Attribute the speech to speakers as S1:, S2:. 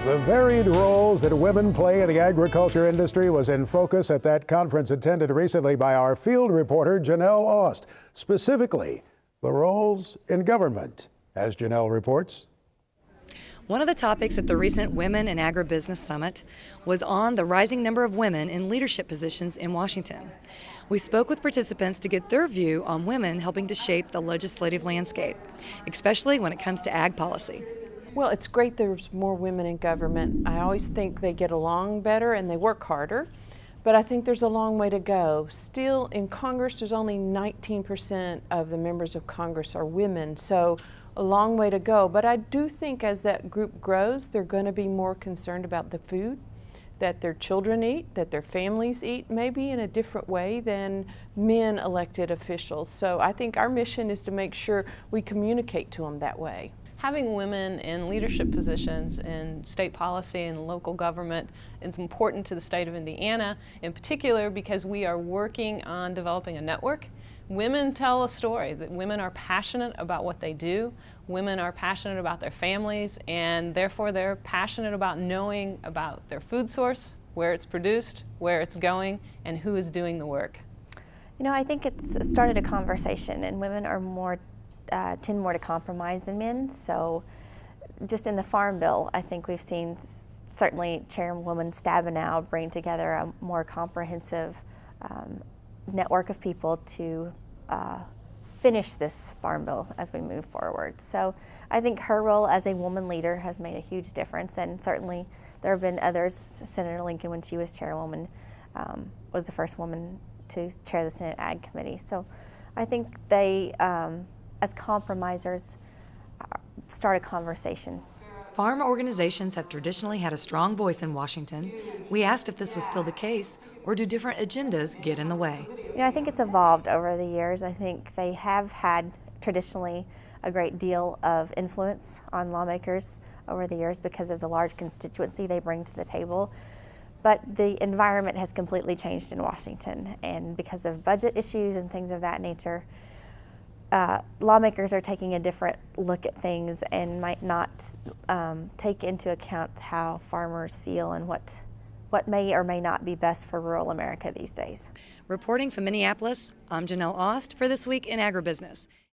S1: The varied roles that women play in the agriculture industry was in focus at that conference attended recently by our field reporter, JANELL Ost. Specifically, the roles in government, as JANELL reports.
S2: One of the topics at the recent Women in Agribusiness Summit was on the rising number of women in leadership positions in Washington. We spoke with participants to get their view on women helping to shape the legislative landscape, especially when it comes to ag policy.
S3: Well, it's great there's more women in government. I always think they get along better and they work harder, but I think there's a long way to go. Still, in Congress, there's only 19% of the members of Congress are women, so a long way to go. But I do think as that group grows, they're going to be more concerned about the food that their children eat, that their families eat, maybe in a different way than men elected officials. So I think our mission is to make sure we communicate to them that way.
S4: Having women in leadership positions in state policy and local government is important to the state of Indiana, in particular because we are working on developing a network. Women tell a story that women are passionate about what they do, women are passionate about their families, and therefore they're passionate about knowing about their food source, where it's produced, where it's going, and who is doing the work.
S5: You know, I think it's started a conversation, and women are tend more to compromise than men. So just in the Farm Bill, I think we've seen certainly Chairwoman Stabenow bring together a more comprehensive network of people to finish this Farm Bill as we move forward. So I think her role as a woman leader has made a huge difference, and certainly there have been others. Senator Lincoln, when she was chairwoman, was the first woman to chair the Senate Ag Committee. So I think they, as compromisers, start a conversation.
S2: Farm organizations have traditionally had a strong voice in Washington. We asked if this was still the case, or do different agendas get in the way?
S5: You know, I think it's evolved over the years. I think they have had traditionally a great deal of influence on lawmakers over the years because of the large constituency they bring to the table. But the environment has completely changed in Washington, and because of budget issues and things of that nature, lawmakers are taking a different look at things and might not take into account how farmers feel and what may or may not be best for rural America these days.
S2: Reporting from Minneapolis, I'm JANELL Ost for This Week in Agribusiness.